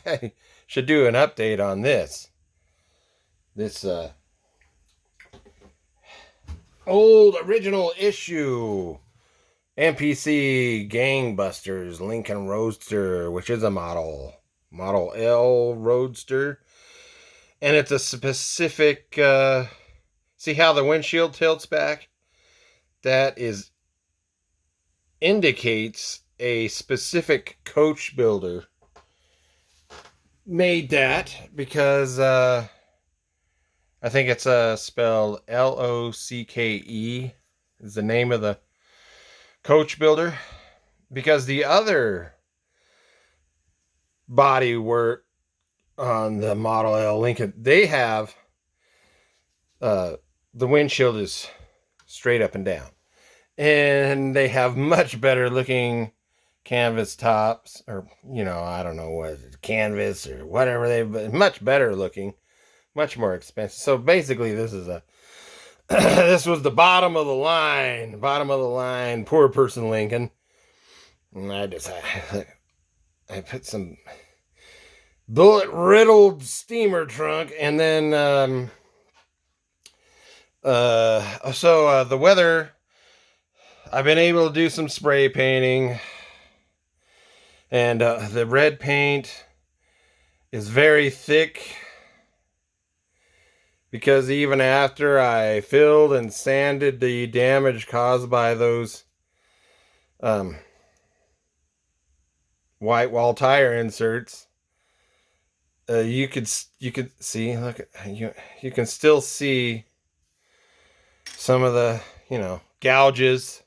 I should do an update on this. This old original issue MPC Gangbusters Lincoln Roadster, which is a Model L Roadster. And it's a specific, see how the windshield tilts back? That indicates a specific coach builder made that because I think it's spelled LOCKE is the name of the coach builder, because the other body work on the Model L Lincoln, they have the windshield is straight up and down, and they have much better looking canvas tops, or I don't know what, canvas or whatever, they've much better looking, much more expensive. So basically this is a this was the bottom of the line poor person Lincoln. And I put some bullet riddled steamer trunk, and then the weather, I've been able to do some spray painting, and the red paint is very thick, because even after I filled and sanded the damage caused by those white wall tire inserts, you could see, look, you can still see some of the gouges,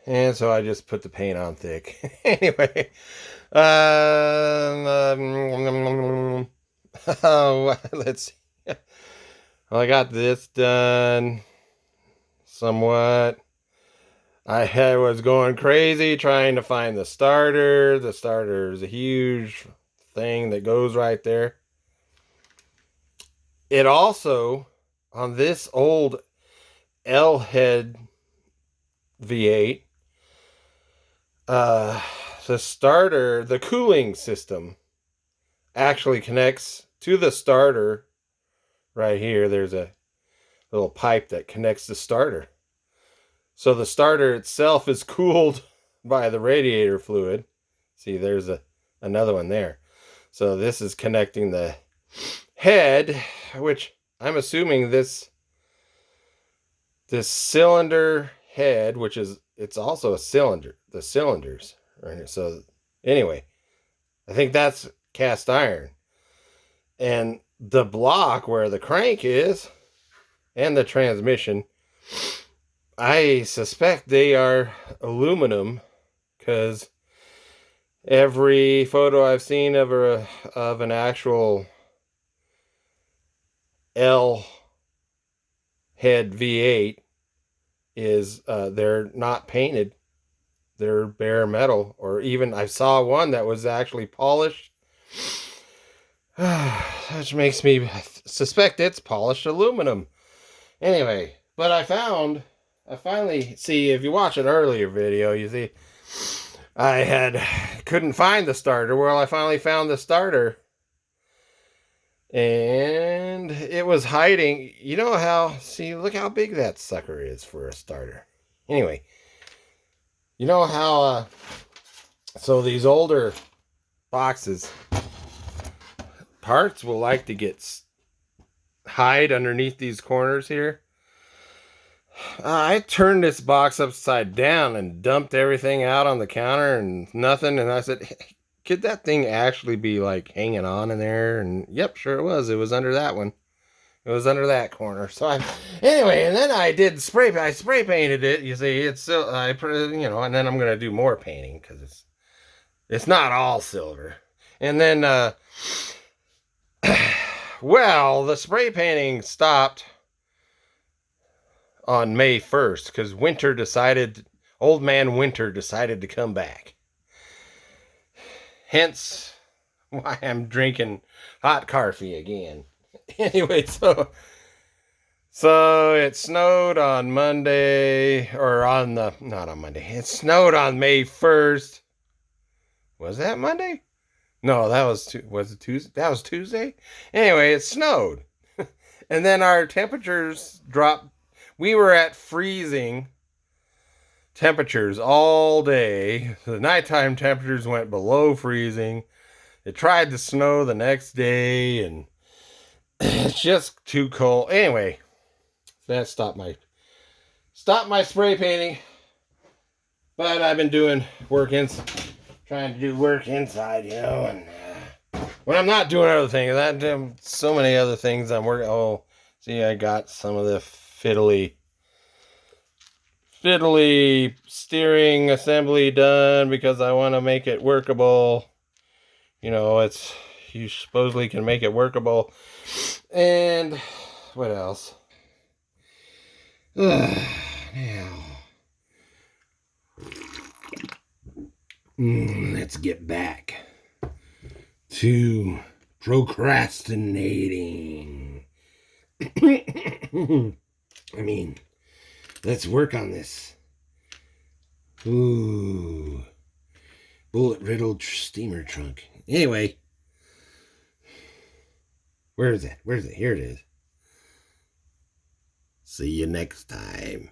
and so I just put the paint on thick. Anyway, let's see. Well, I got this done somewhat. I was going crazy trying to find the starter. The starter is a huge thing that goes right there. It also, on this old L head V8, the starter, the cooling system actually connects to the starter right here. There's a little pipe that connects the starter. So the starter itself is cooled by the radiator fluid. See, there's another one there. So this is connecting the head, which I'm assuming this cylinder head, which is, it's also a cylinder, the cylinders right here. So anyway, I think that's cast iron. And the block where the crank is and the transmission, I suspect they are aluminum, because every photo I've seen of an actual L head V8 is they're not painted. They're bare metal, or even I saw one that was actually polished, which makes me suspect it's polished aluminum. Anyway, but I finally, see, if you watch an earlier video, you see I couldn't find the starter. Well, I finally found the starter, and it was hiding. You know how, see, look how big that sucker is for a starter. Anyway, you know how so these older boxes, parts will like to hide underneath these corners here. I turned this box upside down and dumped everything out on the counter and nothing. And I said, hey, could that thing actually be like hanging on in there? And yep, sure it was. It was under that one. It was under that corner. So anyway, and then I spray painted it. You see, it's still, and then I'm going to do more painting, because it's not all silver. And then, well, the spray painting stopped on May 1st, because old man Winter decided to come back. Hence why I'm drinking hot coffee again. Anyway, so it snowed on Monday, or not on Monday. It snowed on May 1st. Was that Monday? No, that was it Tuesday? That was Tuesday? Anyway, it snowed. And then our temperatures dropped. We were at freezing temperatures all day. The nighttime temperatures went below freezing. It tried to snow the next day, and it's just too cold. Anyway, that stopped my spray painting. But I've been doing trying to do work inside, and when I'm not doing other things, so many other things I'm working. Oh, see, I got some of the fiddly steering assembly done because I want to make it workable. You supposedly can make it workable. And what else? Now, let's get back to procrastinating. Let's work on this. Ooh, bullet-riddled steamer trunk. Anyway, where is it? Here it is. See you next time.